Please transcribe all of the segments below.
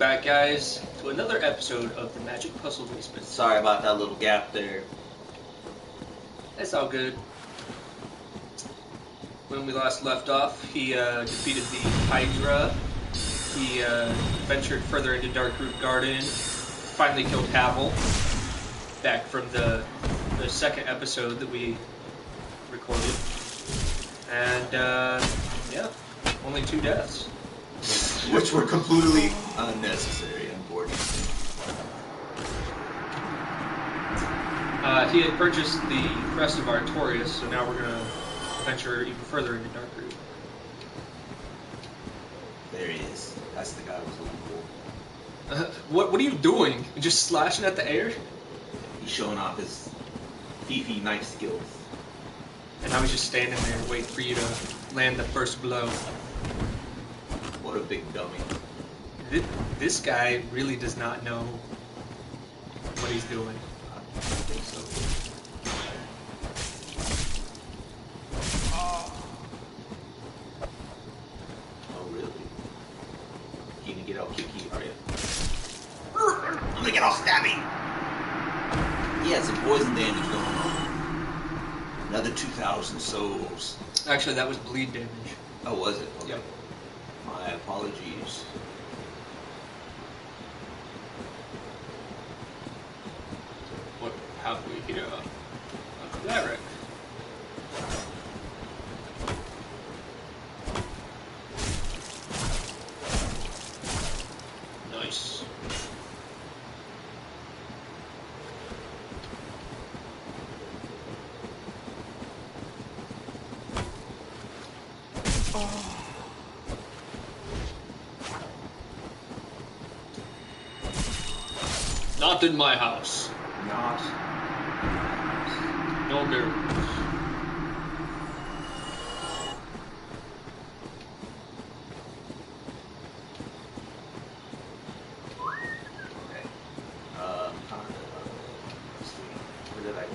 back, guys, to another episode of the Magic Puzzle Basement. Sorry about that little gap there. It's all good. When we last left off, he defeated the Hydra. He ventured further into Darkroot Garden. Finally killed Havel. Back from the second episode that we recorded. And, yeah, only 2 deaths. Which were completely unnecessary, unfortunately. He had purchased the Crest of Artorias, so now we're going to venture even further into Darkroot. There he is. That's the guy who was looking for. What are you doing? You just slashing at the air? He's showing off his beefy knife skills. And I was just standing there waiting for you to land the first blow. What a big dummy. This guy really does not know what he's doing. I don't think so. Oh, really? You gonna get all kicky, are you? I'm gonna get all stabby! He had some poison damage going on. Another 2,000 souls. Actually, that was bleed damage. Oh, was it? Okay. Yep. My apologies. How do we get a cleric? Nice. Not in my house. Not. No miracles. Okay. Where did I go?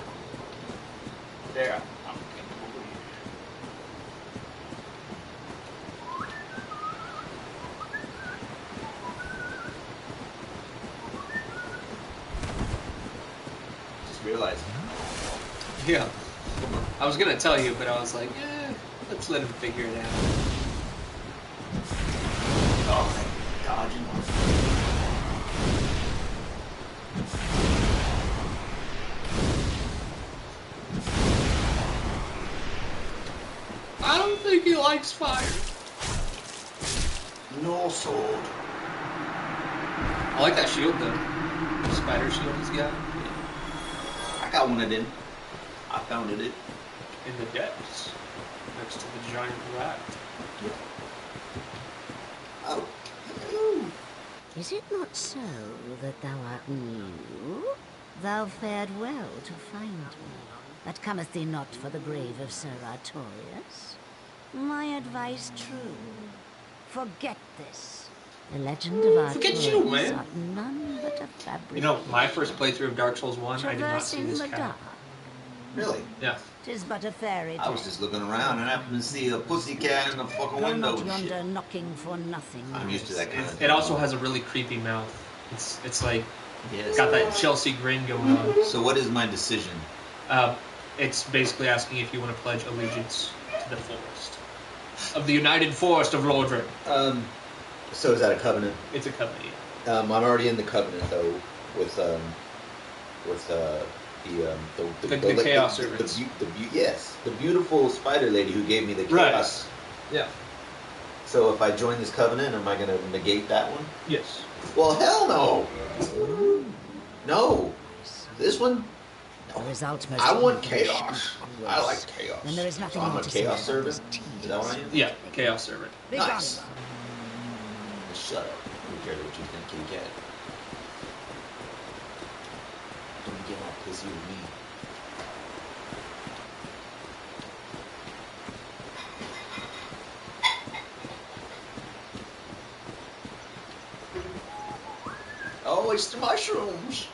There. I'm getting over here. Just realized. Yeah. I was gonna tell you, but I was like, let's let him figure it out. Oh, thank God, you know. I don't think he likes fire. No sword. I like that shield though. The spider shield he's got. I got one of them. I founded it. In the depths. Next to the giant rat. Yeah. Oh. Ooh. Is it not so that thou art new? Thou fared well to find me, but cometh thee not for the grave of Sir Artorias? My advice true. Forget this. The legend of Artorias Forget you, man. art none but a fabric. You know, my first playthrough of Dark Souls 1, I did not see traversing this the cat. dark. Really? Yeah. 'Tis but a fairy tale. I was just looking around and happened to see a pussycat in the fucking Go window not and yonder shit. knocking for nothing. I'm used to that kind of thing. It also has a really creepy mouth. It's like, Yes. got that Chelsea grin going on. So what is my decision? It's basically asking if you want to pledge allegiance to the forest. Of the United Forest of Lordran. So is that a covenant? It's a covenant. I'm already in the covenant though with the Chaos Servants. Yes, the beautiful spider lady who gave me the chaos. Right. Yeah. So if I join this covenant, am I going to negate that one? Yes. Well, hell no. No. This one. The result must I want be chaos. I like chaos. And there is nothing So I'm more a to say chaos about servant. this Is that what I am? Yeah, Chaos Servant. Nice. Shut up. I don't care what you think, kitty cat. Don't get all pissy with me. Oh, it's the mushrooms.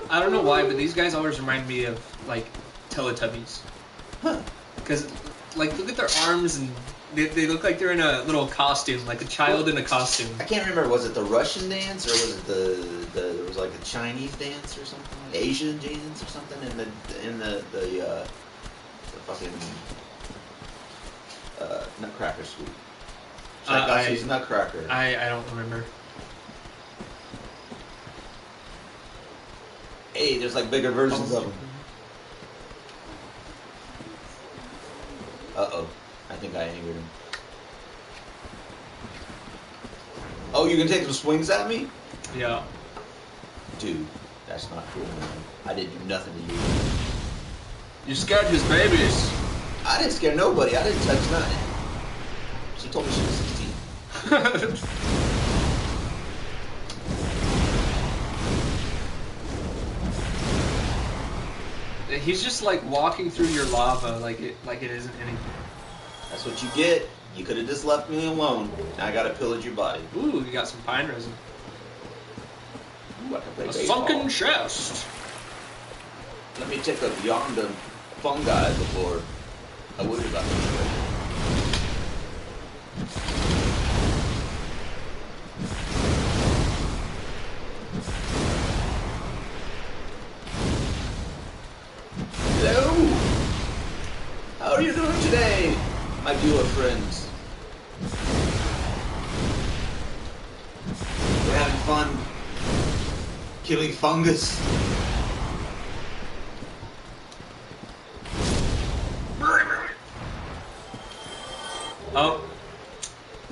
I don't know why, but these guys always remind me of, like, Teletubbies. Huh. Because, like, look at their arms and They look like they're in a little costume, like a child in a costume. I can't remember. Was it the Russian dance or was it there was like a Chinese dance or something, Asian dance or something in the fucking Nutcracker suite. Tchaikovsky's Nutcracker. I don't remember. Hey, there's like bigger versions of them. Uh-oh. I think I angered him. Oh, you can take some swings at me? Yeah. Dude, that's not cool, man. I didn't do nothing to you. You scared his babies. I didn't scare nobody. I didn't touch nothing. She told me she was 16. He's just like walking through your lava like it isn't anything. That's what you get. You could have just left me alone. Now I gotta pillage your body. Ooh, you got some pine resin. Ooh, I can play A baseball. sunken chest. Let me take a yonder fungi before I worry about this. Hello! How are you doing today, my viewer friends? We're having fun killing fungus. Oh.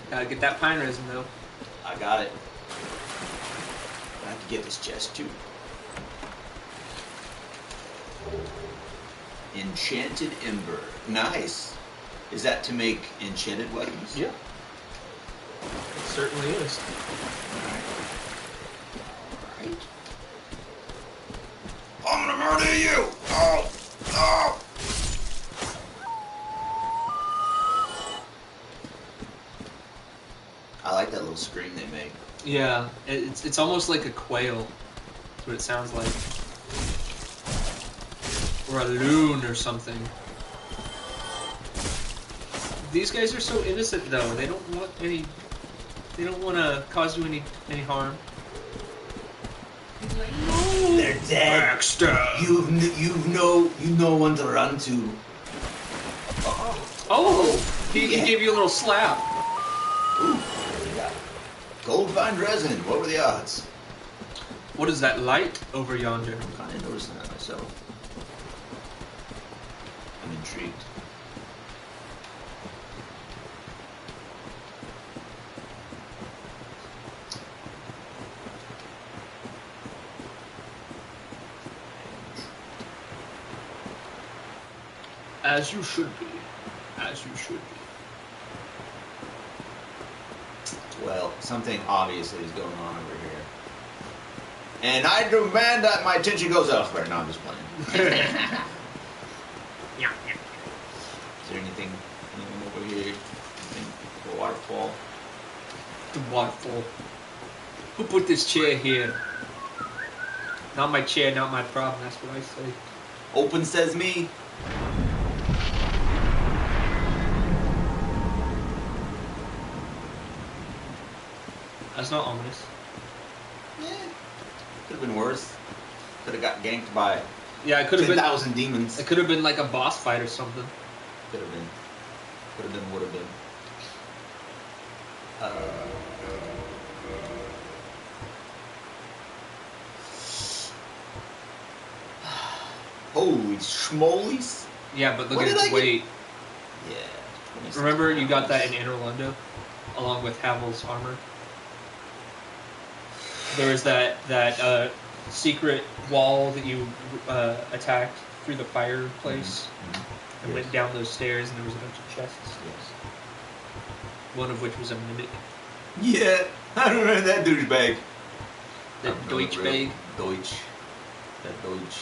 Gotta get that pine resin though. I got it. I have to get this chest too. Enchanted Ember. Nice. Is that to make enchanted weapons? Yeah. It certainly is. Alright. I'm gonna murder you! Oh! Oh! I like that little scream they make. Yeah, it's almost like a quail. That's what it sounds like. Or a loon or something. These guys are so innocent though. They don't want any. They don't want to cause you any harm. No, they're dead. Backstab. You've no one to run to. Oh, he gave you a little slap. Ooh, yeah. Gold fine resin. What were the odds? What is that light over yonder? I'm kind of noticing that myself. I'm intrigued. As you should be. As you should be. Well, something obviously is going on over here. And I demand that my attention goes elsewhere. No, I'm just playing. Is there anything over here? Anything? A waterfall? The waterfall. Who put this chair here? Not my chair, not my problem. That's what I say. Open says me. That's not ominous. Yeah. Could have been worse. Could have got ganked by Yeah, it could have been. 10,000 demons. It could have been like a boss fight or something. Could have been. Could have been. Would have been. Holy schmolies! Yeah, but look What at did its I weight. Yeah. 26 Remember, you got that pounds. in Inner Londo, along with Havel's armor. There was that secret wall that you attacked through the fireplace and Yes. went down those stairs, and there was a bunch of chests. Yes. One of which was a mimic. Yeah, I remember that douchebag. That Deutsch bag. Deutsch. That Deutsch.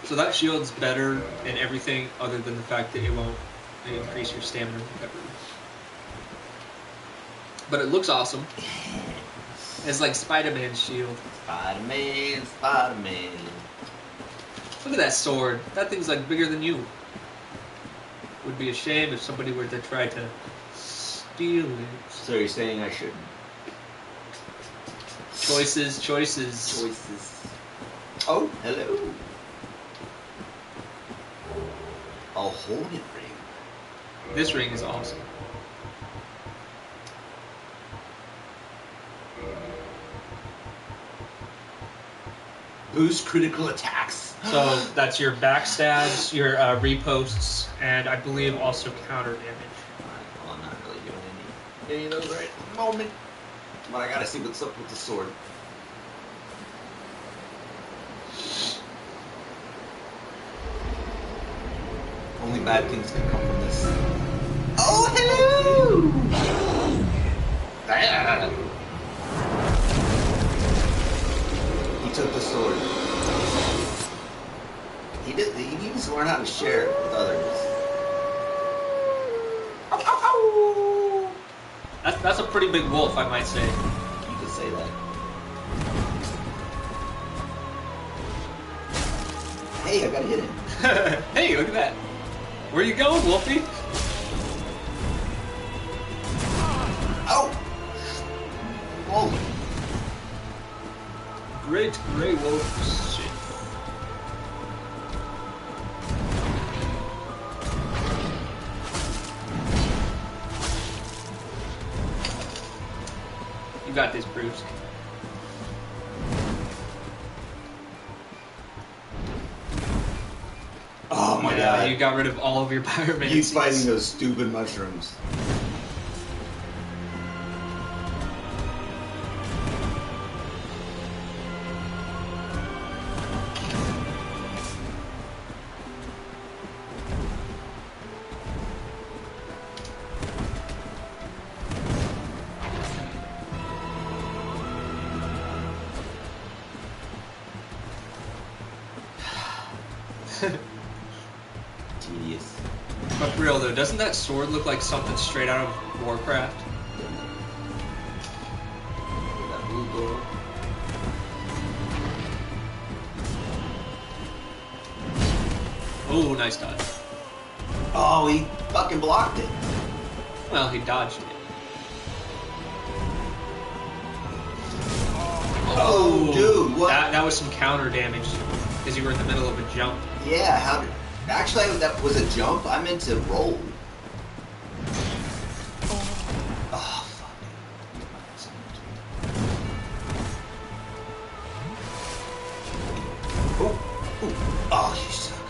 So that shield's better in everything other than the fact that it won't increase your stamina recovery. But it looks awesome. It's like Spider-Man's shield. Spider-Man, Spider-Man. Look at that sword. That thing's like bigger than you. Would be a shame if somebody were to try to steal it. So you're saying I shouldn't? Choices. Choices. Oh, hello. A hornet ring. This ring is awesome. Boost critical attacks. So that's your backstabs, your reposts, and I believe also counter damage. Well, I'm not really doing any of those right at the moment. But I gotta see what's up with the sword. Only bad things can come from this. Oh, hello! He took the sword. He needs to learn how to share it with others. That's a pretty big wolf, I might say. You could say that. Hey, I gotta hit him. Hey, look at that. Where you going, Wolfie? Oh! Oh! Great gray wolf. Shit. You got this, Bruce. Oh my Yeah, god. you got rid of all of your pyromancies. He's fighting those stupid mushrooms. Tedious. But for real though, doesn't that sword look like something straight out of Warcraft? That blue door. Oh, nice dodge. Oh, he fucking blocked it. Well, he dodged it. Oh, dude, what? That was some counter damage because you were in the middle of a jump. Yeah, how did... Actually, that was a jump. I meant to roll. Oh, fuck. Oh, oh, you suck.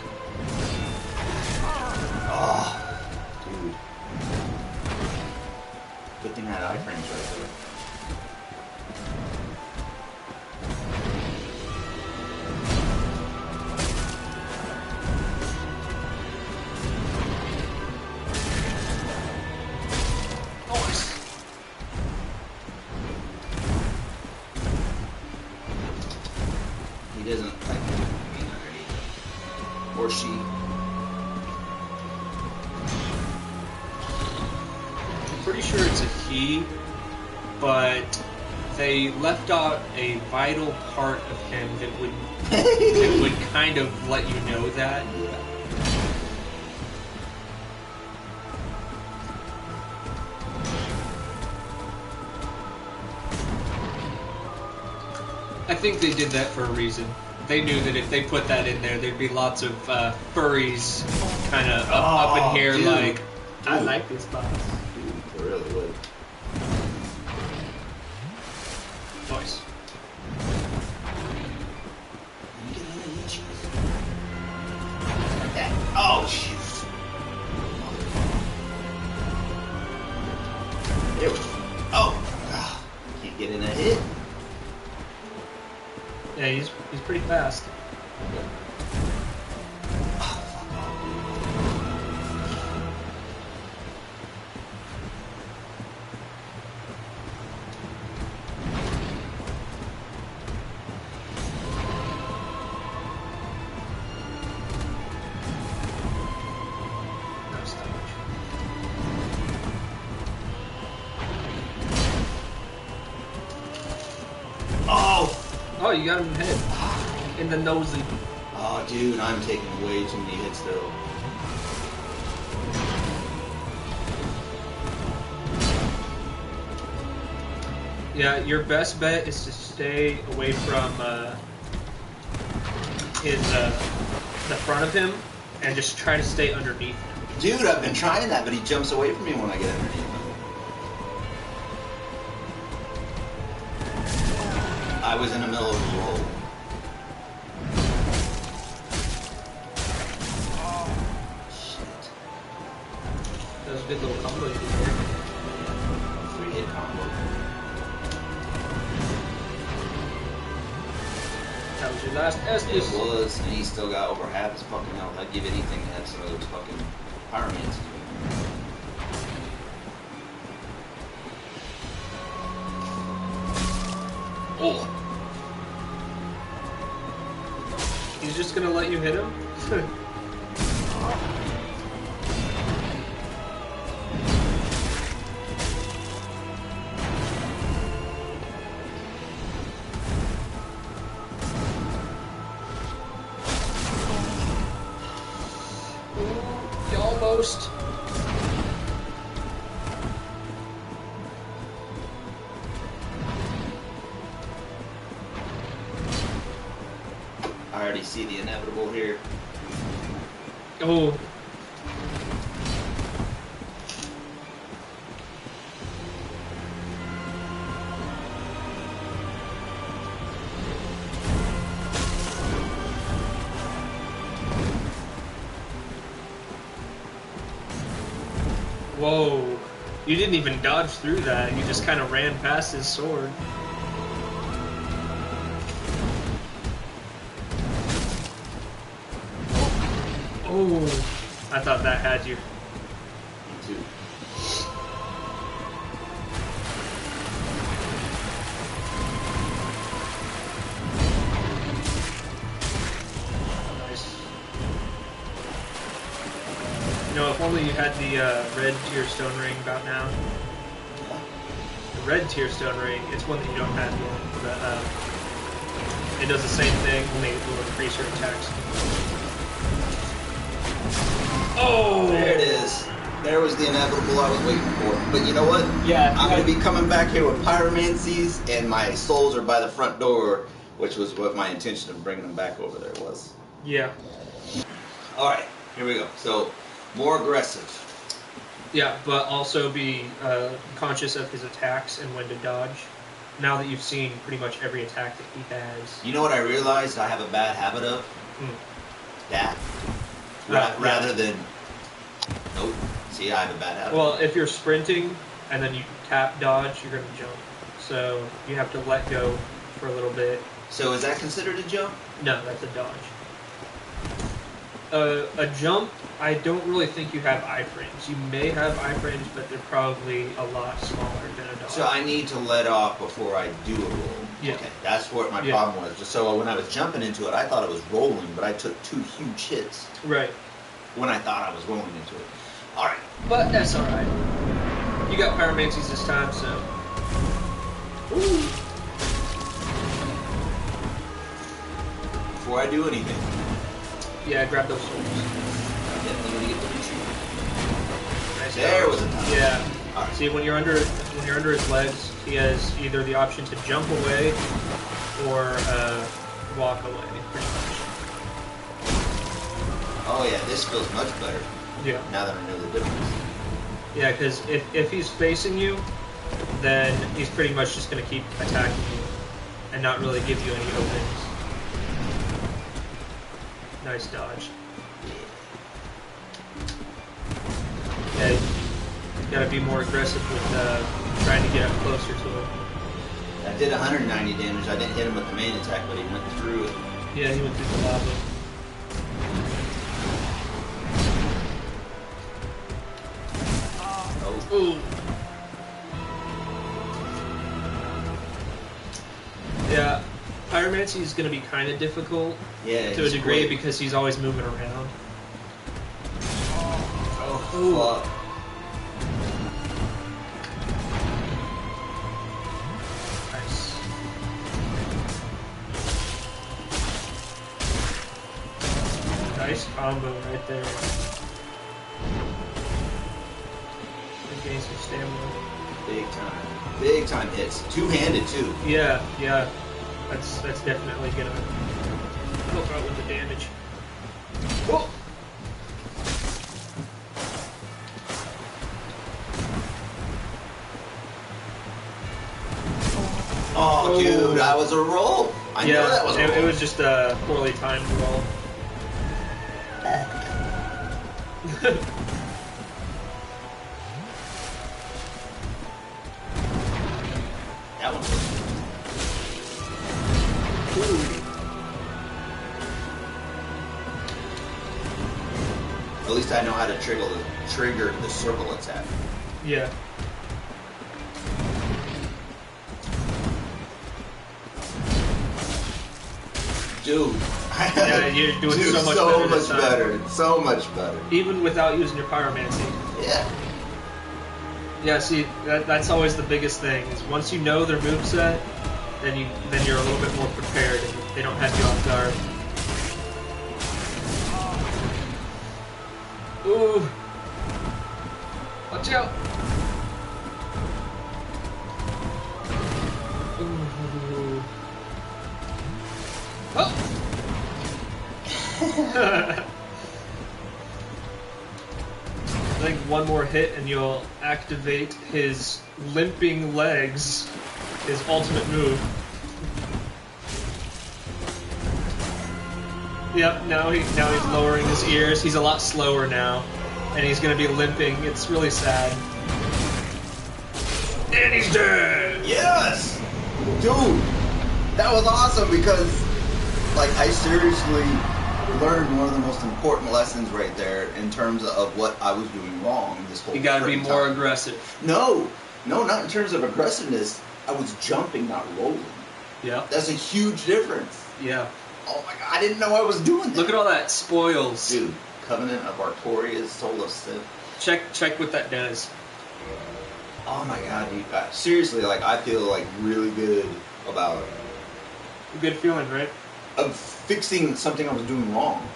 Oh, dude. Good thing I had iframes right there. He doesn't like being underneath. Or she. I'm pretty sure it's a he, but they left out a vital part of him that would kind of let you know that. Yeah. I think they did that for a reason. They knew that if they put that in there, there'd be lots of furries kind of up in here dude. like, I Dude. like this boss. Dude, I really would. Nice. You get in the itches. Like that. Oh, shoot. There we go. Oh. Ah, can't get in a hit. Yeah, he's pretty fast. Nice dodge. Oh! Oh, you got him in the head. In the nosy. Oh, dude, I'm taking way too many hits, though. Yeah, your best bet is to stay away from the front of him and just try to stay underneath him. Dude, I've been trying that, but he jumps away from me when I get underneath him. I was in the middle of a roll. Shit. That was a good little combo you did there. 3-hit combo. That was your last It Estus. was, and he still got over half his fucking health. I'd give anything to have some of those fucking pyromancies. Oh! He's just gonna let you hit him? Ooh, almost. I already see the inevitable here. Oh. Whoa. You didn't even dodge through that. You just kind of ran past his sword. Oh, I thought that had you. Me too. Nice. You know, if only you had the red tier stone ring about now. The red tier stone ring, it's one that you don't have yet. But, it does the same thing, only it will increase your attacks. Oh! There it is. There was the inevitable I was waiting for. But you know what? Yeah. I'm going to be coming back here with pyromancies, and my souls are by the front door, which was what my intention of bringing them back over there was. Yeah. Alright, here we go. So, more aggressive. Yeah, but also be conscious of his attacks and when to dodge. Now that you've seen pretty much every attack that he has. You know what I realized I have a bad habit of? That. Rather than... Nope. See, I have a bad habit. Well, if you're sprinting and then you tap dodge, you're going to jump. So you have to let go for a little bit. So is that considered a jump? No, that's a dodge. A jump, I don't really think you have iframes. You may have iframes, but they're probably a lot smaller than a dodge. So I need to let off before I do a roll. Yeah. Okay, that's what my problem was. So when I was jumping into it, I thought it was rolling, but I took 2 huge hits. Right. When I thought I was rolling into it. Alright. But that's alright. You got pyromancies this time, so... Ooh. Before I do anything. Yeah, grab those swords. Definitely gonna get the retreat. Nice There dodge. was a time. Yeah. Alright. See, when you're under his legs, he has either the option to jump away or walk away, pretty much. Oh yeah, this feels much better. Yeah. Now that I know the difference. Yeah, because if he's facing you, then he's pretty much just going to keep attacking you and not really give you any openings. Nice dodge. Yeah, you got to be more aggressive with trying to get up closer to him. I did 190 damage. I didn't hit him with the main attack, but he went through it. Yeah, he went through the lava. Oh. Ooh. Yeah, pyromancy is going to be kind of difficult to a degree because he's always moving around. Oh, fuck. Nice. nice combo right there. It gains some stamina. Big time hits. Two-handed too. Yeah, yeah. That's definitely gonna help out with the damage. Oh! Oh, dude, that was a roll. I know that was a roll. It was just a poorly timed roll. That one was. At least I know how to trigger the circle attack. Yeah. Dude. Yeah, you're doing Dude, so much better. So much better. Even without using your pyromancy. Yeah. Yeah, see, that's always the biggest thing, is once you know their moveset, then you're a little bit more prepared and they don't have you off guard. Ooh. Watch out. Ooh. Oh. I think one more hit and you'll activate his limping legs, his ultimate move. Yep, now he's lowering his ears. He's a lot slower now, and he's gonna be limping. It's really sad. And he's dead. Yes, dude, that was awesome because, like, I seriously learned one of the most important lessons right there in terms of what I was doing wrong this whole. You gotta be more time. aggressive. No, not in terms of aggressiveness. I was jumping, not rolling. Yeah. That's a huge difference. Yeah. Oh my god, I didn't know I was doing that. Look at all that spoils. Dude, Covenant of Artoria's Soul of Sith. Check what that does. Oh my god, dude. Seriously, like, I feel, like, really good about Good feeling, right? of fixing something I was doing wrong.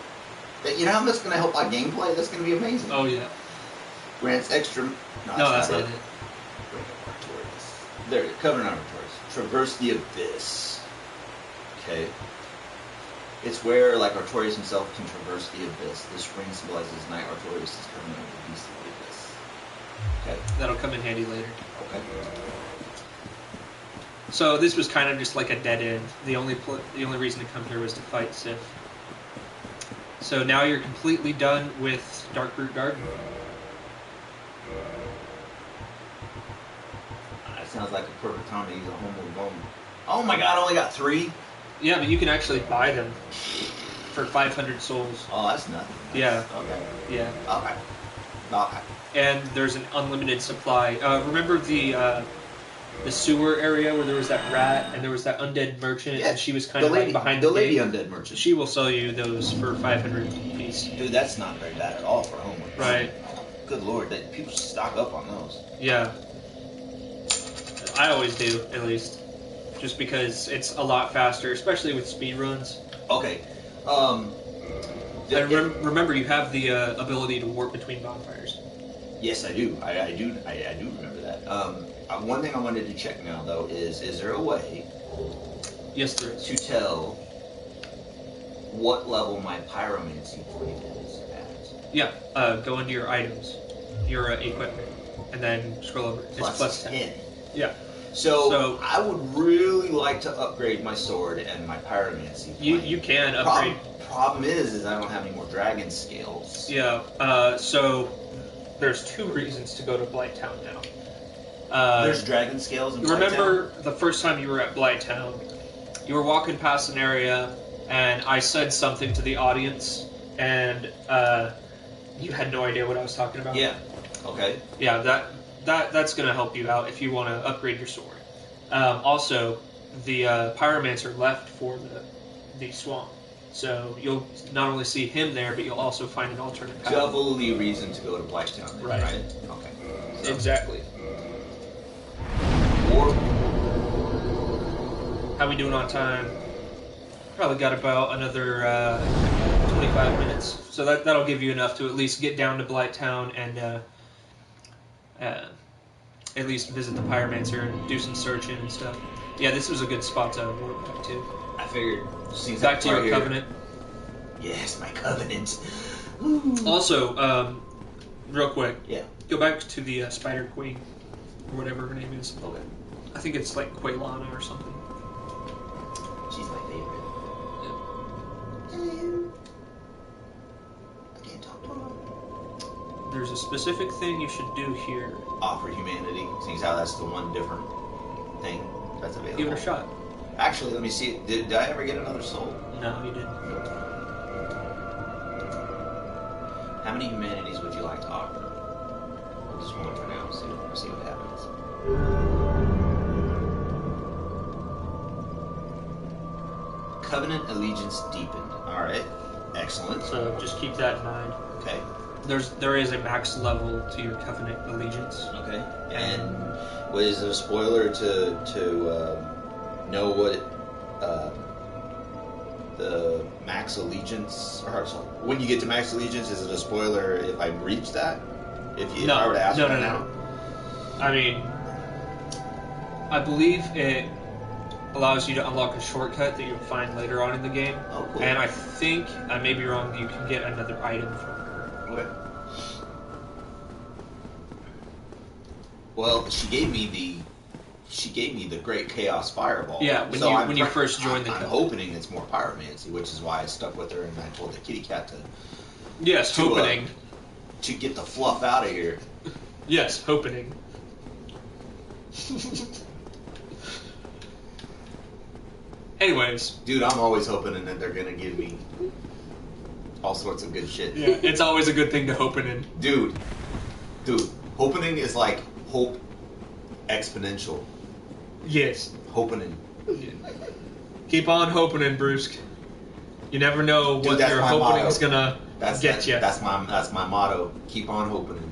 You know how that's going to help my gameplay? That's going to be amazing. Oh, yeah. Grants extra... No, that's not it. There, Covenant of Artorias. Traverse the Abyss. Okay. It's where, like, Artorias himself can traverse the Abyss. This ring symbolizes Knight Artorias' Covenant of the Beast of the Abyss. Okay. That'll come in handy later. Okay. So this was kind of just like a dead end. The only reason to come here was to fight Sith. So now you're completely done with Darkroot Garden. That sounds like a perfect time to use a homeward bone. Oh my god, I only got 3? Yeah, but you can actually buy them for 500 souls. Oh, that's nothing. Yeah. Okay. Yeah. Okay. Okay. And there's an unlimited supply. Remember the sewer area where there was that rat and there was that undead merchant, Yeah, and she was kind of like behind the lady gate? undead merchant. She will sell you those for 500 apiece. Dude, that's not very bad at all for homeward. Right. Good lord, people stock up on those. Yeah. I always do, at least. Just because it's a lot faster, especially with speed runs. Okay. And remember, you have the ability to warp between bonfires. Yes, I do. I do remember that. One thing I wanted to check now, though, is there a way Yes, there is. to tell what level my pyromancy point is at? Yeah, go into your items, your equipment, and then scroll over. It's plus 10. Yeah. So I would really like to upgrade my sword and my pyromancy. You can upgrade. Problem is I don't have any more dragon scales. Yeah. So there's 2 reasons to go to Blighttown now. There's dragon scales in Blighttown? Remember the first time you were at Blighttown, you were walking past an area, and I said something to the audience, and you had no idea what I was talking about? Yeah. Okay. Yeah, that's going to help you out if you want to upgrade your sword. Also, the Pyromancer left for the swamp. So you'll not only see him there, but you'll also find an alternate path. Doubly reason to go to Blighttown then, right? Okay. So, exactly. How we doing on time? Probably got about another 25 minutes. So that'll give you enough to at least get down to Blighttown and at least visit the Pyromancer and do some searching and stuff. Yeah, this was a good spot to work back to. I figured. Back to your covenant. Yes, my covenant. Also, real quick. Yeah. Go back to the Spider Queen, or whatever her name is. Okay. I think it's like Quaylana or something. She's my favorite. I can't talk to her. There's a specific thing you should do here. Offer humanity. Seeing how that's the one different thing that's available. Give it a shot. Actually, let me see. Did I ever get another soul? No, you didn't. How many humanities would you like to offer? We'll just one for now. See what happens. Covenant allegiance deepened. All right. Excellent. So just keep that in mind. Okay. There is a max level to your covenant allegiance. Okay. And was it a spoiler to know what the max allegiance, or sorry, when you get to max allegiance, is it a spoiler if I reach that? If I were to ask right now? I mean, I believe it allows you to unlock a shortcut that you'll find later on in the game. Oh, cool. And I think, I may be wrong, you can get another item from her. Okay. Well, she gave me the Great Chaos Fireball. Yeah, when you first joined the I'm covenant. hoping it's more pyromancy, which is why I stuck with her and I told the kitty cat to Yes, hoping. To get the fluff out of here. Yes, hoping. Anyways. Dude, I'm always hoping that they're gonna give me all sorts of good shit. Yeah, it's always a good thing to hoping in. Dude, hoping is like hope exponential. Yes. Hoping. Keep on hoping in, Bruce. You never know what Dude, your hoping is gonna get you. That's my motto. Keep on hoping.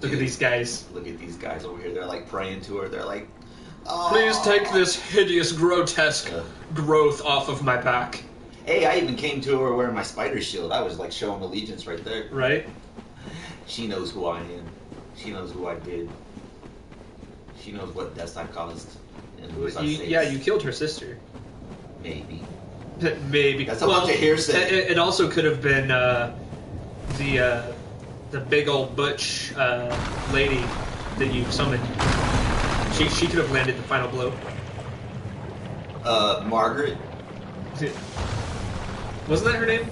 Look at these guys. Look at these guys over here. They're like praying to her. They're like, oh. Please take this hideous, grotesque growth off of my back. Hey, I even came to her wearing my spider shield. I was like showing allegiance right there. Right? She knows who I am. She knows who I did. She knows what deaths I caused. And who I saved. Yeah, you killed her sister. Maybe. Maybe. That's a bunch of hearsay. It also could have been the big old butch lady that you summoned. She could have landed the final blow. Margaret? Wasn't that her name?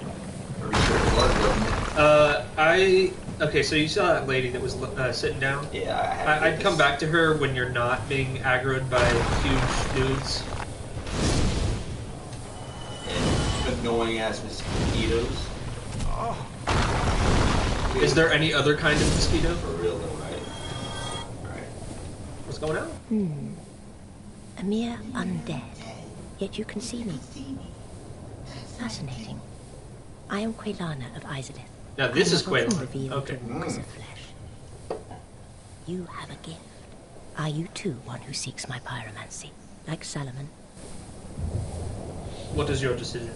Pretty sure it was, wasn't it? Okay, so you saw that lady that was sitting down? Yeah, I'd come back to her when you're not being aggroed by huge dudes. And annoying ass mosquitoes. Oh. Is there any other kind of mosquito? For real though, right? Right. What's going on? A mere undead, yet you can see me. Fascinating. I am Quaylana of Izalith. Now this is Quaylana. Quaylana. Okay. Walkers of flesh. You have a gift. Are you too one who seeks my pyromancy, like Solomon? What is your decision?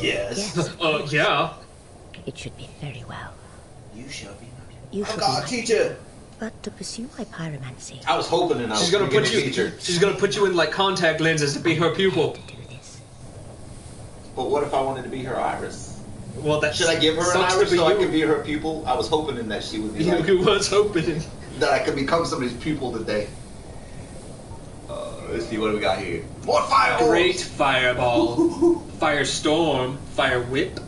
Yes. Yes. Yeah. It should be very well. You shall be. You I'm shall God be my teacher. But to pursue my pyromancy, I was hoping and I was She's gonna put you. teacher. She's gonna put you in like contact lenses to be her pupil. to do this. But what if I wanted to be her iris? Well, that Should I give her an sucks to iris be so I you. could be her pupil? I was hoping that she would be like, You was hoping. that I could become somebody's pupil today. Let's see what do we got here. More fireballs! Great fireball, firestorm, fire whip.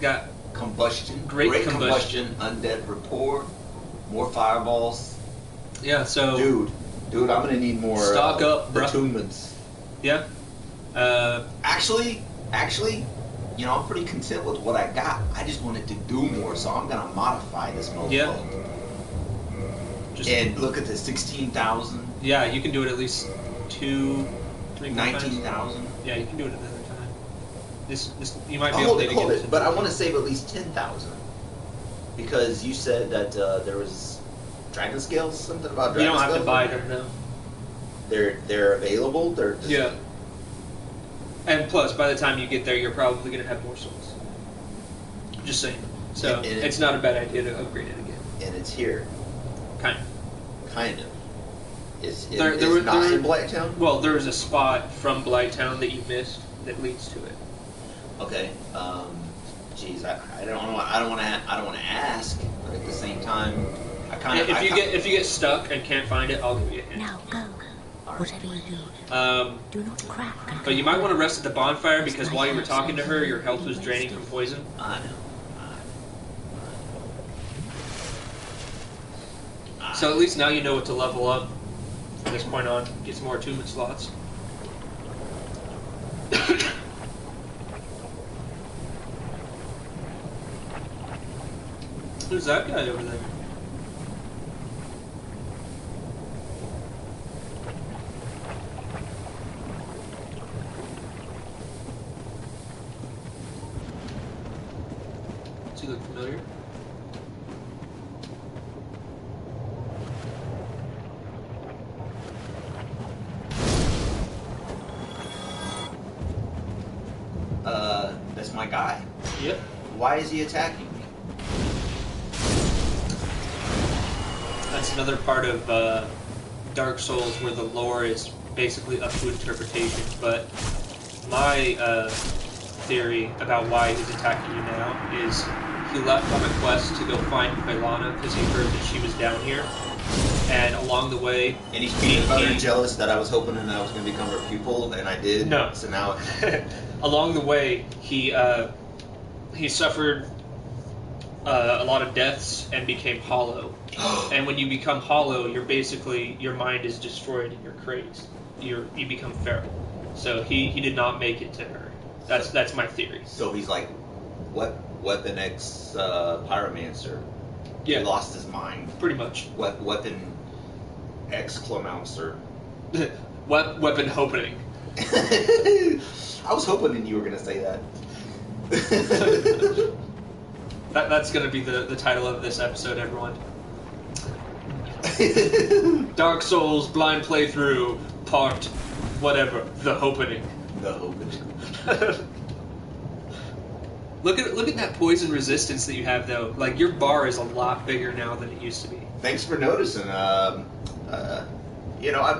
Got Combustion. Great combustion. Undead rapport. More fireballs. yeah. So Dude, I'm gonna need more Stock up, bruh. attunements. yeah. Actually, you know, I'm pretty content with what I got. I just wanted to do more, so I'm gonna modify this mofo. Yeah. Just And look at this, 16,000, yeah. You can do it at least 2, 3, 4 times. 19,000. Yeah, you can do it another time. This you might be Hold able to it, get it. but I want to save at least 10,000 because you said that there was dragon scales, something about You dragon don't have scales. to buy them, no. They're available. They're just, Yeah. And plus, by the time you get there, you're probably going to have more souls. Just saying. So, it's not a bad idea to upgrade it again. And it's here. Kind of. Kind of. It's Not in Blighttown? Well, there's a spot from Blighttown that you missed that leads to it. Okay. Geez, I don't want to ask, but at the same time, If you get stuck and can't find it, I'll give you a hint. Now go. Whatever you do, do not crack. But you might want to rest at the bonfire because while you were talking to her, your health was draining from poison. I know. So at least now you know what to level up from this point on. Get some more attunement slots. Who's that guy over there? Does he look familiar? That's my guy. Yep. Why is he attacking me? That's another part of Dark Souls where the lore is basically up to interpretation, but my theory about why he's attacking you now is he left on a quest to go find Quaylana because he heard that she was down here, and along the way... And he's being jealous that I was hoping that I was going to become her pupil, and I did. No. So now... Along the way, he suffered a lot of deaths and became hollow. And when you become hollow, your mind is destroyed and you're crazed. You become feral. So he did not make it to her. That's my theory. So he's like, Weapon X Pyromancer. Yeah. He lost his mind. Pretty much. Weapon X Clomouncer. Weapon Hopinin. I was hoping that you were going to say that. That's going to be the title of this episode, everyone. Dark Souls blind playthrough part whatever, the Hopinin. The Hopinin. Look at that poison resistance that you have though. Like your bar is a lot bigger now than it used to be. Thanks for noticing. I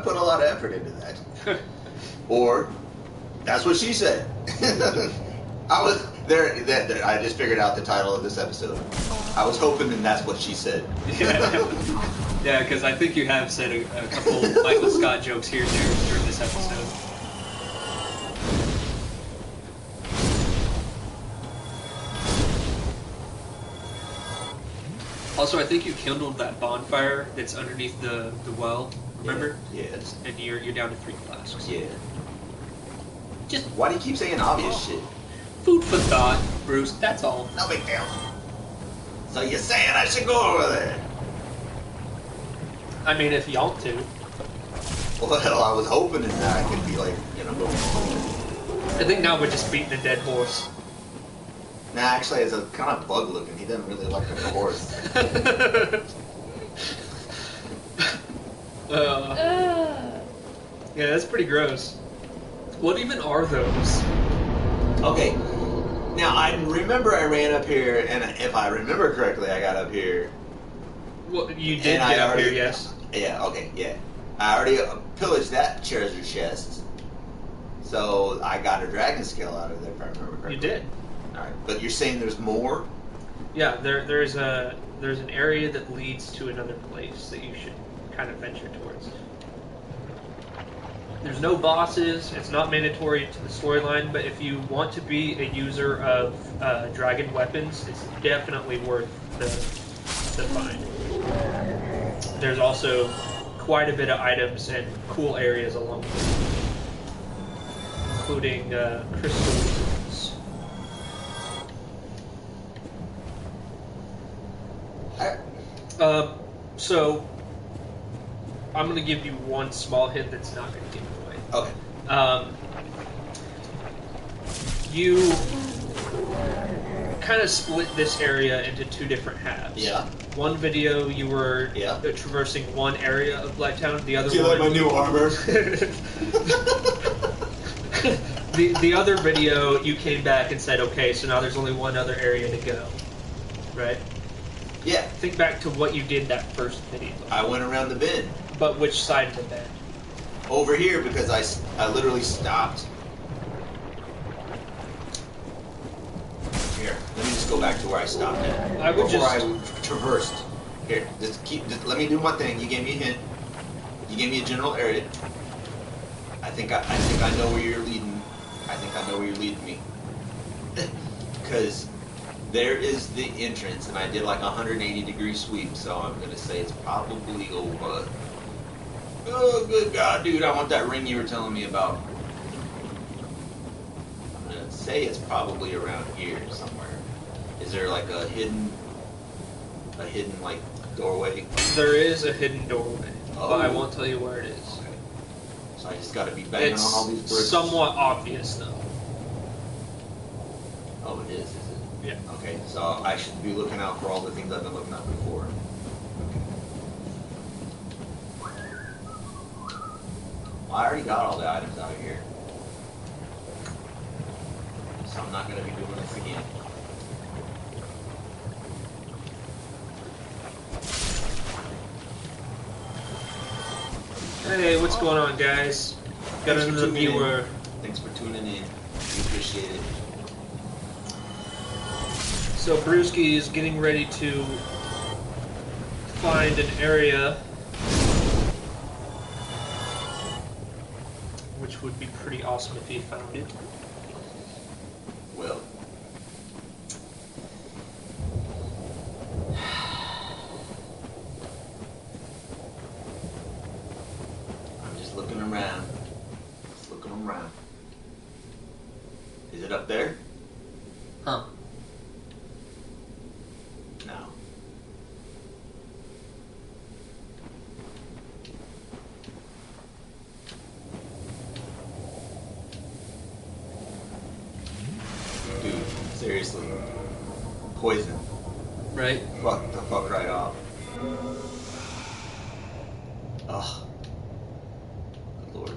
put a lot of effort into that. Or that's what she said. I was there. I just figured out the title of this episode. I was hoping, and that's what she said. Yeah, because I think you have said a couple Michael Scott jokes here and there during this episode. Also, I think you kindled that bonfire that's underneath the well. Remember? Yes. And you're down to 3 flasks. Yeah. Just why do you keep saying obvious shit? Food for thought, Bruce. That's all. No big deal. So you're saying I should go over there? I mean, if you want to. Well, I was hoping that I could be like, go. I think now we're just beating a dead horse. Nah, actually, it's a kind of bug looking. He doesn't really like the horse. Yeah, that's pretty gross. What even are those? Okay. Now, I remember I ran up here, and if I remember correctly, I got up here. Well, you did get up here, yes. Yeah, okay, yeah. I already pillaged that treasure chest, so I got a dragon scale out of there, if I remember correctly. You did. Alright, but you're saying there's more? Yeah, there's an area that leads to another place that you should kind of venture towards. There's no bosses, it's not mandatory to the storyline, but if you want to be a user of dragon weapons, it's definitely worth the find. There's also quite a bit of items and cool areas along the way, including crystals. So, I'm going to give you one small hint that's not going to give it away. Okay. You kind of split this area into 2 different halves. Yeah. One video you were traversing one area of Blighttown, the other Do you one... like my new armor? the other video, you came back and said, okay, so now there's only one other area to go, right? Yeah. Think back to what you did that first video. I went around the bend. But which side of the bend? Over here, because I literally stopped. Here, let me just go back to where I stopped at. I would Before I traversed. Here, just let me do my thing. You gave me a hint. You gave me a general area. I think I know where you're leading. I think I know where you're leading me. Because there is the entrance, and I did like a 180-degree sweep, so I'm gonna say it's probably over. Oh, good God, dude! I want that ring you were telling me about. I'm gonna say it's probably around here somewhere. Is there like a hidden like doorway? There is a hidden doorway, Oh. but I won't tell you where it is. Okay. So I just gotta be banging It's on all these bricks. somewhat obvious, though. Oh, it is it? Yeah. Okay, so I should be looking out for all the things I've been looking at before. Okay. Well, I already got all the items out of here. So I'm not gonna be doing this again. Hey, what's going on, guys? Got Thanks for another tuning in. viewer. Thanks for tuning in. We appreciate it. So Brewski is getting ready to find an area which would be pretty awesome if he found it. Well. I'm just looking around. Just looking around. Is it up there? Huh. No. Dude, seriously. Poison. Right? Fuck the fuck right off. Ugh. Good Lord.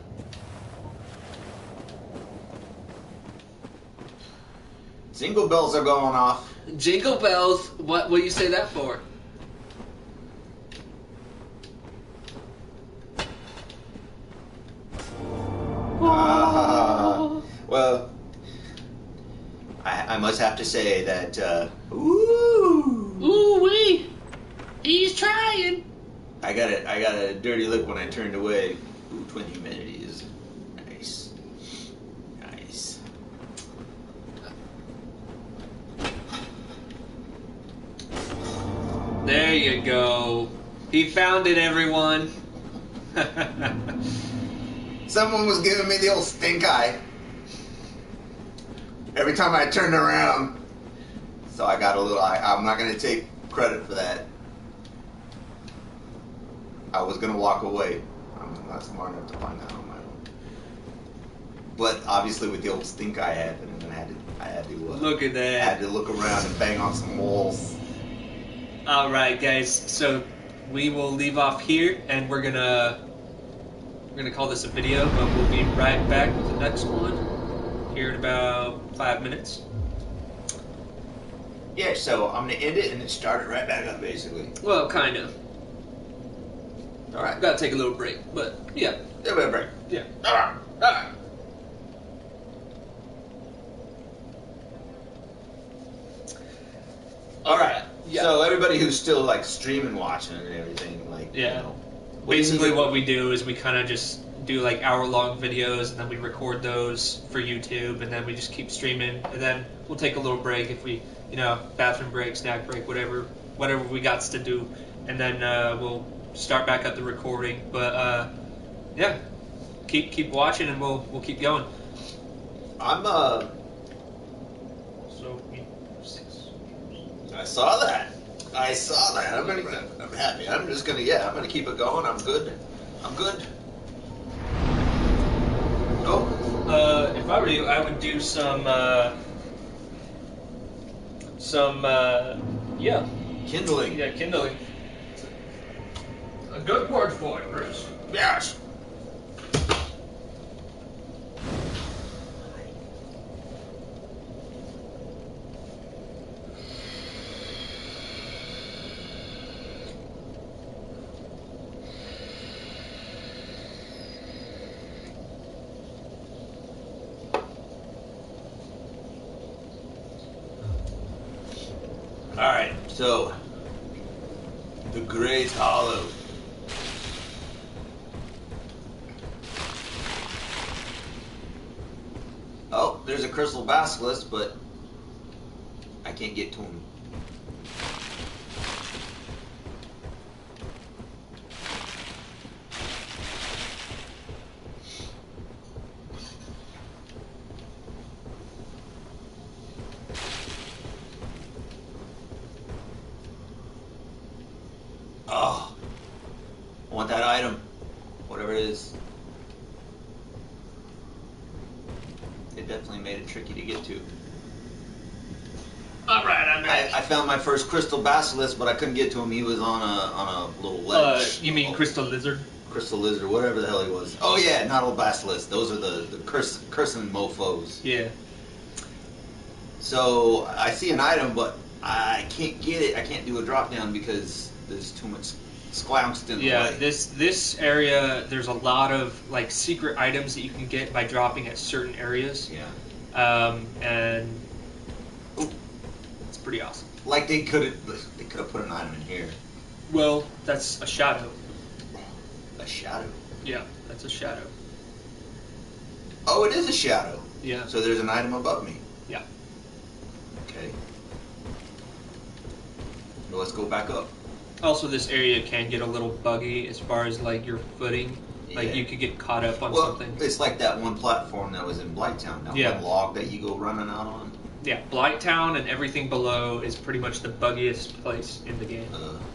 Jingle bells are going off. Jingle bells. What you say that for? Well, I must have to say that, ooh. Ooh wee! He's trying. I got a dirty look when I turned away. Ooh, twin humidity is nice. Nice. There you go. He found it, everyone. Someone was giving me the old stink eye. Every time I turned around. So I got a little eye. I'm not going to take credit for that. I was going to walk away. I'm not smart enough to find that on my own. But obviously with the old stink eye happening, I had to Look at that. I had to look around and bang on some walls. All right, guys. So we will leave off here, and we're gonna call this a video, but we'll be right back with the next one here in about 5 minutes. Yeah, so I'm going to end it and then start it right back up, basically. Well, kind of. All right. Gotta take a little break, but yeah, A bit of break. yeah. All right. All right. All right. Yeah. So everybody who's still like streaming, watching, and everything, like Yeah. you know, Basically, what we do is we kind of just do like hour-long videos, and then we record those for YouTube, and then we just keep streaming, and then we'll take a little break if we, bathroom break, snack break, whatever we got to do, and then we'll start back up the recording. But yeah, keep watching, and we'll keep going. I'm So I saw that. I'm happy. I'm gonna keep it going. I'm good. Oh. if I were you, I would do some Kindling. yeah, kindling. A good word for it, Bruce. Yes. Alright, so the Great Hollow. Oh, there's a crystal basilisk, but I can't get to him. Oh, I want that item, whatever it is. It definitely made it tricky to get to. Alright, I'm back. I found my first crystal basilisk, but I couldn't get to him. He was on a little ledge. You mean crystal lizard? Crystal lizard, whatever the hell he was. Oh yeah, not a basilisk. Those are the cursing mofos. Yeah. So I see an item, but I can't get it. I can't do a drop down because there's too much slouched in the way. This area, there's a lot of like secret items that you can get by dropping at certain areas. Yeah. And it's pretty awesome. Like they could have put an item in here. Well, that's a shadow. A shadow. Yeah, that's a shadow. Oh, it is a shadow. Yeah. So there's an item above me. Yeah. Okay. Well, let's go back up. Also, this area can get a little buggy as far as like your footing. Like Yeah. you could get caught up on Well, something. it's like that one platform that was in Blighttown. That Yeah. one log that you go running out on. Yeah, Blighttown and everything below is pretty much the buggiest place in the game.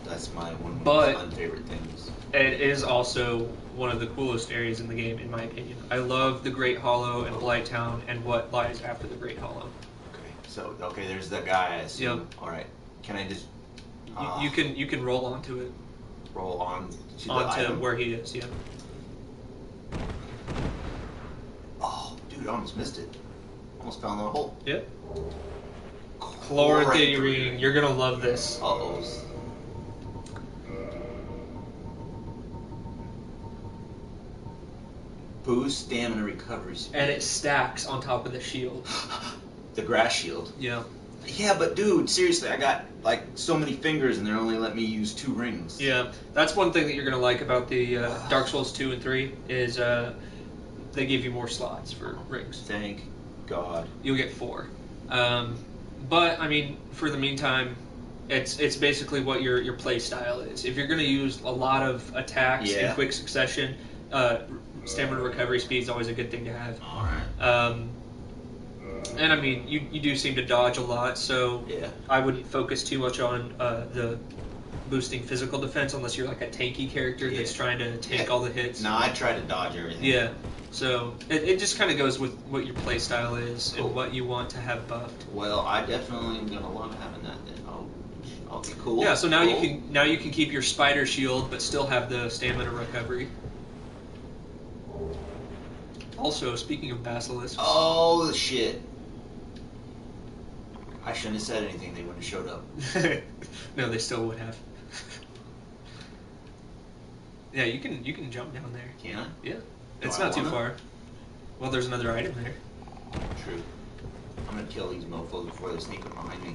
That's my one But- of my favorite things. It is also one of the coolest areas in the game, in my opinion. I love the Great Hollow and Blighttown and what lies after the Great Hollow. Okay. So there's that guy. I assume. Yep. All right. Can I just You can roll onto it, roll on to the onto item? where he is. Yeah. Oh, dude, I almost missed it. Almost fell in the hole. Yeah. Chloranthenurine, you're gonna love this. Uh-oh. Boost stamina recovery speed. And it stacks on top of the shield. The grass shield. Yeah. Yeah, but dude, seriously, I got like so many fingers and they're only letting me use 2 rings. Yeah. That's one thing that you're gonna like about the Dark Souls 2 and 3 is they give you more slots for rings. Thank God. You'll get 4. But I mean, for the meantime, it's basically what your play style is. If you're going to use a lot of attacks in quick succession, stamina recovery speed is always a good thing to have. All right. And I mean, you do seem to dodge a lot, so Yeah. I wouldn't focus too much on the boosting physical defense unless you're like a tanky character that's trying to tank all the hits. No, I try to dodge everything. Yeah. So it just kind of goes with what your play style is Cool. and what you want to have buffed. Well, I definitely am gonna love having that then. I'll be cool. Yeah, so now cool. you can keep your spider shield but still have the stamina recovery. Also, speaking of basilisks, Oh shit! I shouldn't have said anything. They wouldn't have showed up. no, they still would have. Yeah, you can jump down there. Can I? Yeah, Do it's I not too wanna? far. Well, there's another item there. True. I'm gonna kill these mofos before they sneak up behind me.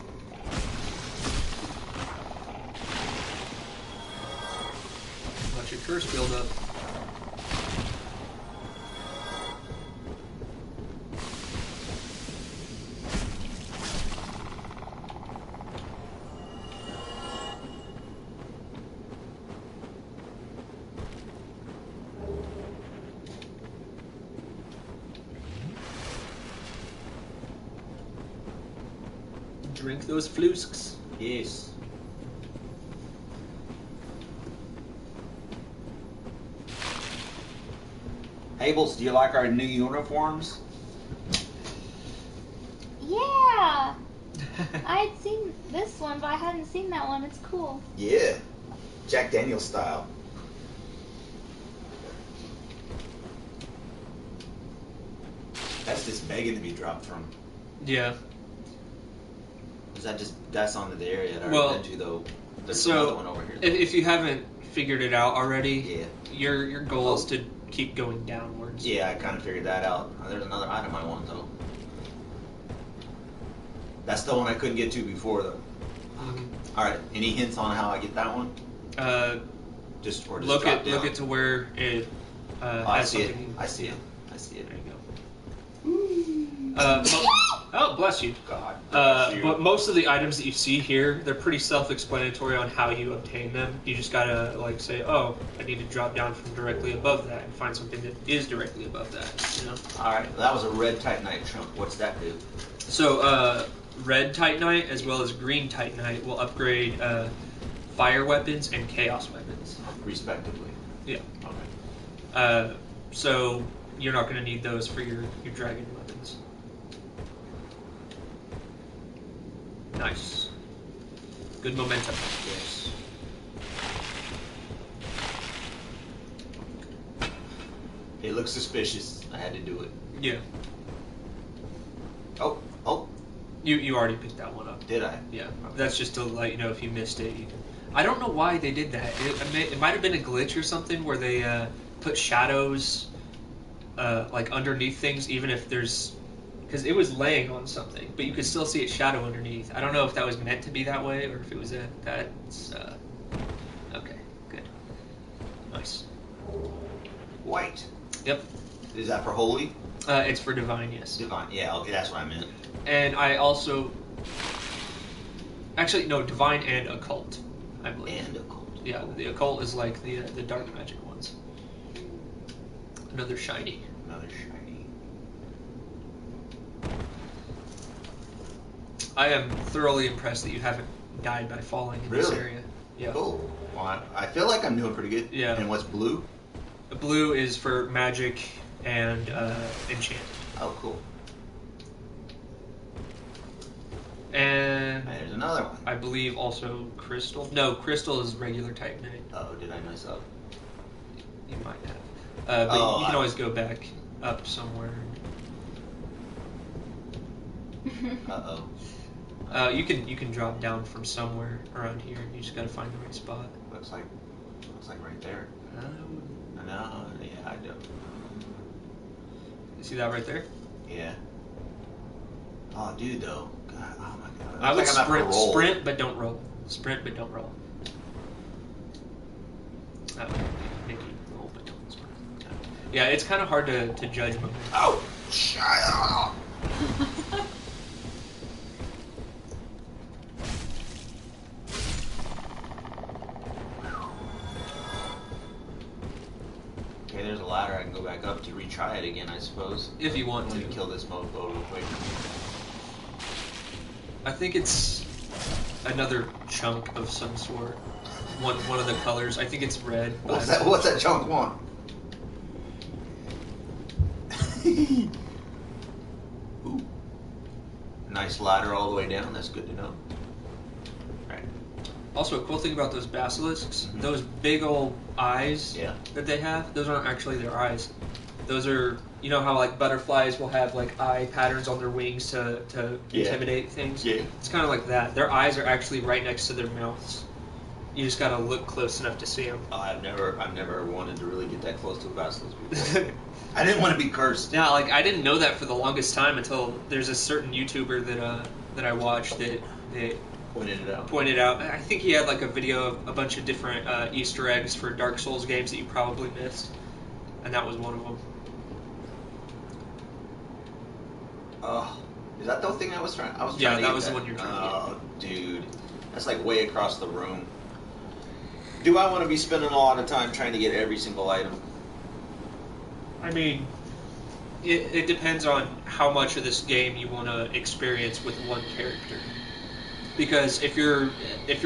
Watch your curse build up. Drink those flusks. Yes. Hables, do you like our new uniforms? Yeah! I had seen this one, but I hadn't seen that one. It's cool. Yeah. Jack Daniels style. That's just begging to be dropped from. Yeah. Is that just, that's onto the area that I've Well, been to though. There's so, another one over here. If you haven't figured it out already, Yeah. your goal is to keep going downwards. Yeah, I kind of figured that out. There's another item I want though. That's the one I couldn't get to before though. All right. Any hints on how I get that one? Just look drop at down? look at to where it. I has see it. something- I see it. I see it. There you go. Oh, bless you. God. bless you. But most of the items that you see here, they're pretty self-explanatory on how you obtain them. You just gotta like say, oh, I need to drop down from directly above that and find something that is directly above that. You know. All right. That was a red Titanite chunk. What's that do? So red Titanite as well as green Titanite will upgrade fire weapons and chaos weapons. Respectively. Yeah. Okay. So you're not gonna need those for your dragon weapons. Nice. Good momentum. Yes. It looks suspicious. I had to do it. Yeah. Oh. You already picked that one up. Did I? Yeah. That's just to let you know if you missed it. I don't know why they did that. It might have been a glitch or something where they put shadows like underneath things, even if there's, because it was laying on something, but you could still see its shadow underneath. I don't know if that was meant to be that way or if it was that's okay. Good. Nice. White. Yep. Is that for holy? It's for divine, yes. Divine. Yeah. Okay. That's what I meant. And I also, actually no, divine and occult, I believe. And occult. Yeah, the occult is like the dark magic ones. Another shiny. Another shiny. I am thoroughly impressed that you haven't died by falling in this Really? area. Yeah. Cool. Well, I feel like I'm doing pretty good. Yeah. And what's blue? The blue is for magic and enchant. Oh, cool. And There's another one. I believe also crystal. No, crystal is regular Titanite. Oh, did I mess up? You might have. But you can always go back up somewhere. Uh-oh. You can drop down from somewhere around here. You just gotta find the right spot. Looks like right there. No, yeah, I do. You see that right there? Yeah. Oh, dude, though. God, oh my God. I would Looks like I'm about to roll. sprint, but don't roll. Sprint, but don't roll. Maybe roll, but don't sprint. Yeah, it's kind of hard to judge momentum. Oh, shut up. Okay, there's a ladder I can go back up to retry it again, I suppose. If you want I'm to. gonna kill this mofo real quick. I think it's another chunk of some sort. One of the colors. I think it's red. What's that chunk want? Ooh. Nice ladder all the way down. That's good to know. Right. Also, a cool thing about those basilisks, those big old eyes that they have, those aren't actually their eyes. Those are, you know how like butterflies will have like eye patterns on their wings to intimidate things? Yeah. It's kind of like that. Their eyes are actually right next to their mouths. You just gotta look close enough to see them. Oh, I've never wanted to really get that close to a basilisk before. I didn't want to be cursed. Yeah, like I didn't know that for the longest time until there's a certain YouTuber that I watched that pointed out. I think he had like a video of a bunch of different Easter eggs for Dark Souls games that you probably missed, and that was one of them. Oh, is that the thing I was trying? Yeah, to that get was the one you're trying to get. Oh, dude, that's like way across the room. Do I want to be spending a lot of time trying to get every single item? I mean, it depends on how much of this game you want to experience with one character. Because if you're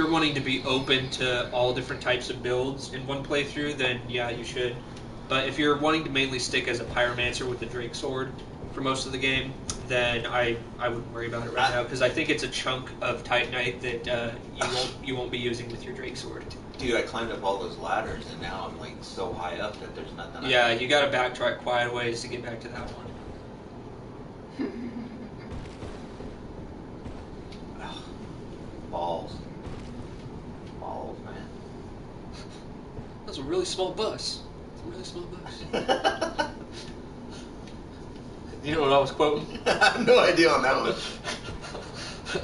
wanting to be open to all different types of builds in one playthrough, then yeah, you should. But if you're wanting to mainly stick as a pyromancer with the Drake sword for most of the game, then I wouldn't worry about it right now, because I think it's a chunk of Titanite that you won't be using with your Drake sword. Dude, I climbed up all those ladders, and now I'm like so high up that there's nothing. Yeah, you gotta backtrack quite a ways to get back to that one. Balls, man. That's a really small bus. It's a really small bus. You know what I was quoting? I have no idea on that one.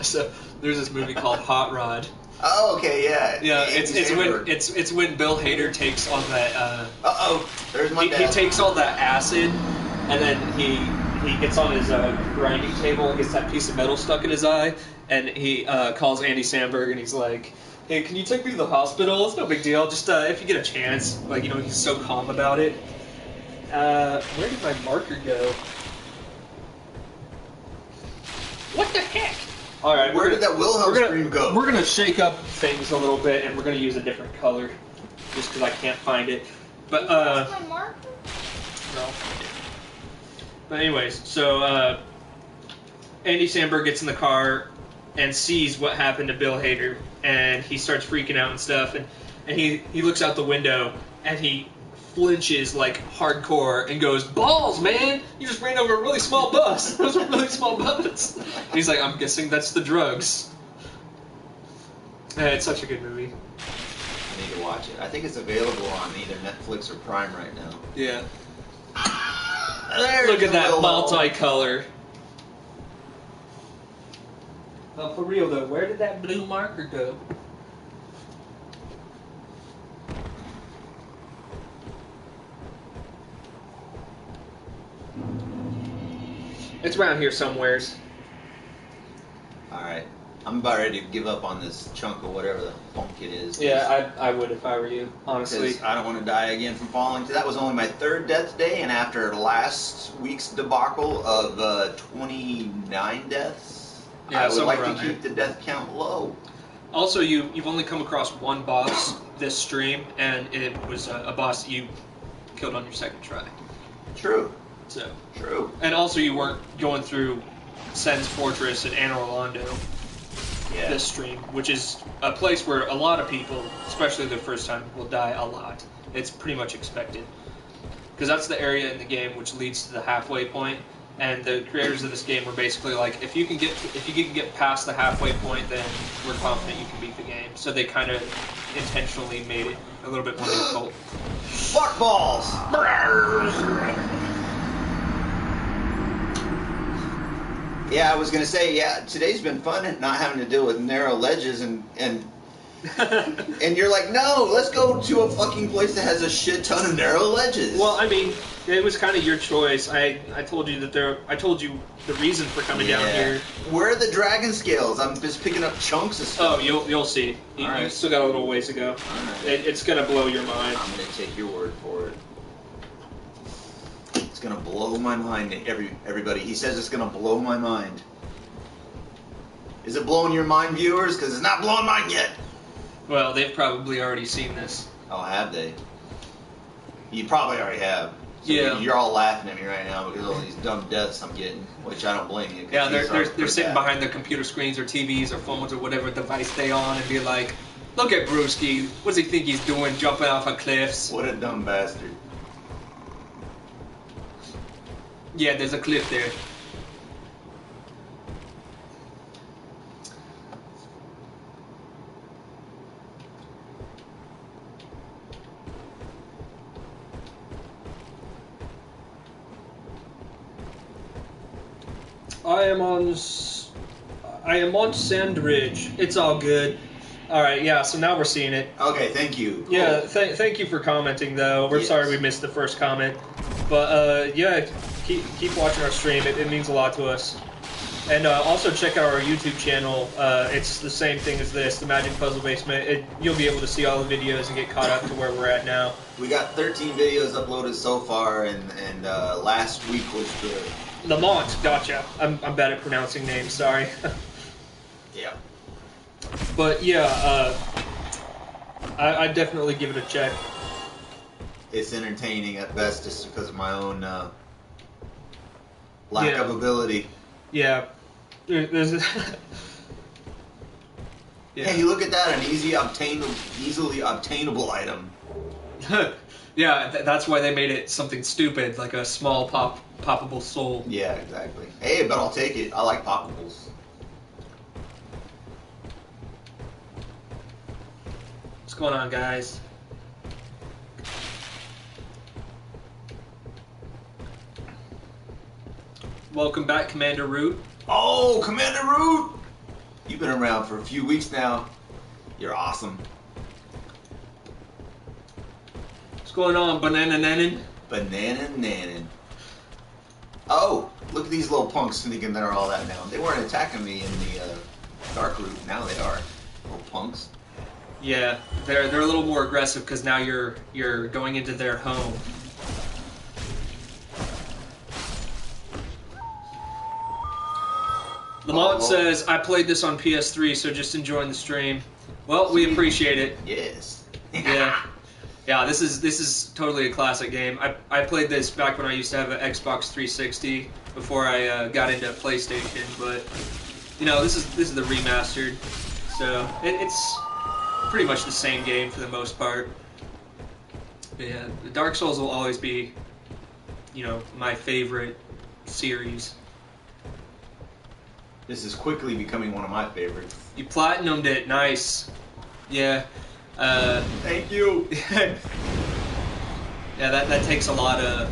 So There's this movie called Hot Rod. Oh, okay, yeah. Yeah, Andy it's Samberg. when Bill Hader takes all that. There's my He dad. takes all that acid, and then he gets on his grinding table and gets that piece of metal stuck in his eye, and he calls Andy Samberg and he's like, "Hey, can you take me to the hospital? It's no big deal. Just if you get a chance." Like, you know, he's so calm about it. Where did my marker go? What the heck? All right. Where did that Wilhelm scream go? We're gonna shake up things a little bit, and we're gonna use a different color, just because I can't find it. But That's my marker? no. But anyways, so Andy Samberg gets in the car and sees what happened to Bill Hader, and he starts freaking out and stuff, and he looks out the window and he flinches like hardcore and goes, "Balls, man! You just ran over a really small bus. Those are really small buses." He's like, "I'm guessing that's the drugs." It's such a good movie. I need to watch it. I think it's available on either Netflix or Prime right now. Yeah. There's Look at that Wilhelm. multicolor. Oh, for real though, where did that blue marker go? It's around here somewheres. Alright. I'm about ready to give up on this chunk of whatever the funk it is. Yeah, I would if I were you, honestly. Because I don't want to die again from falling. That was only my 3rd death day, and after last week's debacle of 29 deaths, Yeah, I would somewhere like to around keep the death count low. Also, you've only come across one boss this stream, and it was a boss that you killed on your 2nd try. True. So. True. And also, you weren't going through Sen's Fortress at Anne Orlando Yeah. this stream, which is a place where a lot of people, especially their first time, will die a lot. It's pretty much expected. Because that's the area in the game which leads to the halfway point, and the creators of this game were basically like, if you can get past the halfway point, then we're confident you can beat the game. So they kind of intentionally made it a little bit more difficult. Fuck balls! Yeah, I was gonna say, yeah, today's been fun and not having to deal with narrow ledges and and you're like, no, let's go to a fucking place that has a shit ton of narrow ledges. Well, I mean, it was kind of your choice. I told you that I told you the reason for coming down here. Where are the dragon scales? I'm just picking up chunks of stuff. Oh, you'll see. You Alright. still got a little ways to go. Alright. It's gonna blow your mind. I'm gonna take your word for it. It's gonna blow my mind, everybody. He says it's gonna blow my mind. Is it blowing your mind, viewers? Because it's not blowing mine yet. Well, they've probably already seen this. Oh, have they? You probably already have. So Yeah. You're all laughing at me right now because of all these dumb deaths I'm getting, which I don't blame you. 'Cause Yeah, these are they're pretty sitting bad. behind their computer screens or TVs or phones or whatever device they on and be like, "Look at Brewski. What does he think he's doing? Jumping off of cliffs?" What a dumb bastard. Yeah, there's a cliff there. I am on Sandridge. It's all good. All right, yeah. So now we're seeing it. Okay, thank you. Cool. Yeah, thank you for commenting, though. We're Yes. sorry we missed the first comment, but yeah, keep watching our stream. It means a lot to us. And also check out our YouTube channel. It's the same thing as this, the Magic Puzzle Basement. You'll be able to see all the videos and get caught up to where we're at now. We got 13 videos uploaded so far, and last week was the... Lamont, gotcha. I'm bad at pronouncing names, sorry. Yeah. But yeah, I'd definitely give it a check. It's entertaining at best just because of my own lack Yeah. of ability. Yeah. There's yeah. Hey, look at that, an easily obtainable item. Yeah, that's why they made it something stupid, like a small poppable soul. Yeah, exactly. Hey, but I'll take it. I like poppables. What's going on, guys? Welcome back, Commander Root. Oh, Commander Root! You You've been around for a few weeks now. You're awesome. What's going on, Banana Nanin? Banana Nanin. Oh, look at these little punks thinking they're all that now. They weren't attacking me in the dark route. Now they are. Little punks. Yeah, they're a little more aggressive because now you're going into their home. Lamont says, I played this on PS3, so just enjoying the stream. Well, we appreciate it. Yes. Yeah. Yeah, this is totally a classic game. I played this back when I used to have an Xbox 360 before I got into PlayStation, but you know, this is the remastered, so it's pretty much the same game for the most part. But yeah, the Dark Souls will always be, you know, my favorite series. This is quickly becoming one of my favorites. You platinumed it, nice. Yeah. Thank you. Yeah, that takes a lot of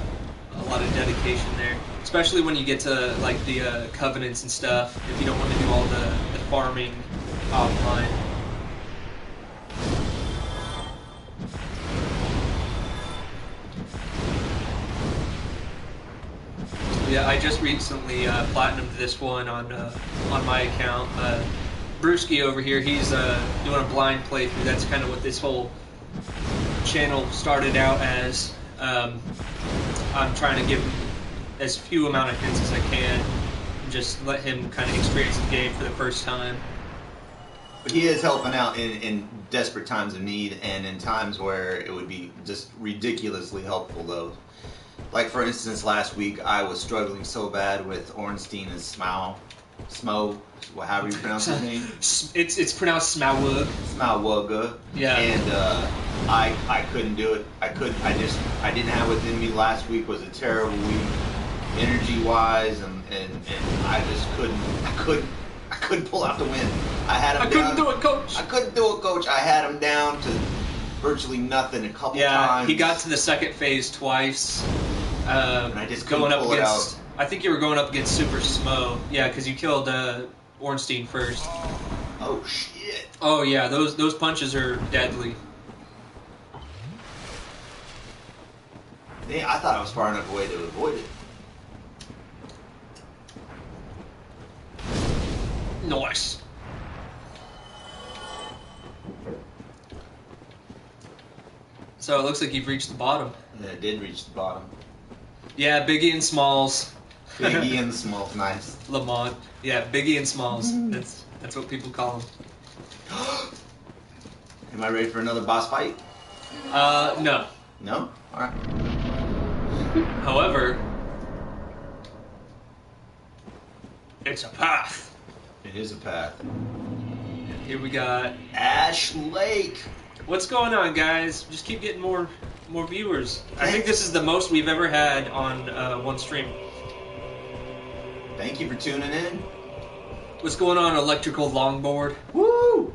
dedication there, especially when you get to like the covenants and stuff. If you don't want to do all the farming offline. Yeah, I just recently platinumed this one on my account. Brewski over here, he's doing a blind playthrough. That's kind of what this whole channel started out as. I'm trying to give him as few amount of hints as I can, and just let him kind of experience the game for the first time. But he is helping out in desperate times of need and in times where it would be just ridiculously helpful, though. Like, for instance, last week I was struggling so bad with Ornstein and Smo, however you pronounce his name. It's pronounced Smauwug. Smauwug. Yeah. And I couldn't do it. I didn't have it in me. Last week was a terrible week, energy-wise, and I just couldn't pull out the win. I couldn't do it, coach. I couldn't do it, coach. I had him down to virtually nothing a couple times. Yeah, he got to the second phase twice. And I just couldn't going up pull it against. out. I think you were going up against Super Smo. Yeah, because you killed Ornstein first. Oh shit! Oh yeah, those punches are deadly. Yeah, I thought I was far enough away to avoid it. Nice. So it looks like you've reached the bottom. And it did reach the bottom. Yeah, Biggie and Smalls. Biggie and Smalls, nice. Lamont. Yeah, Biggie and Smalls. That's what people call them. Am I ready for another boss fight? No. No? Alright. However, it's a path. It is a path. And here we got Ash Lake! What's going on, guys? Just keep getting more viewers. I think this is the most we've ever had on one stream. Thank you for tuning in. What's going on, Electrical Longboard? Woo!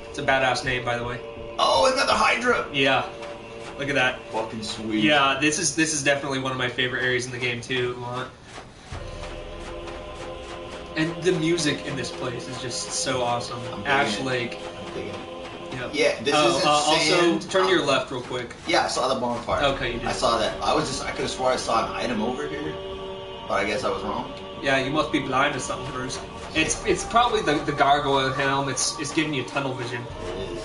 It's a badass name, by the way. Oh, another Hydra! Yeah, look at that. Fucking sweet. Yeah, this is definitely one of my favorite areas in the game too, Lamont. And the music in this place is just so awesome. Ash Lake. I'm digging it. Yep. Yeah, this isn't also, sand. turn to your left real quick. Yeah, I saw the bonfire. Okay, you did. I saw that. I could have swore I saw an item over here, but I guess I was wrong. Yeah, you must be blind or something, Bruce. It's probably the gargoyle helm. It's giving you tunnel vision. It is.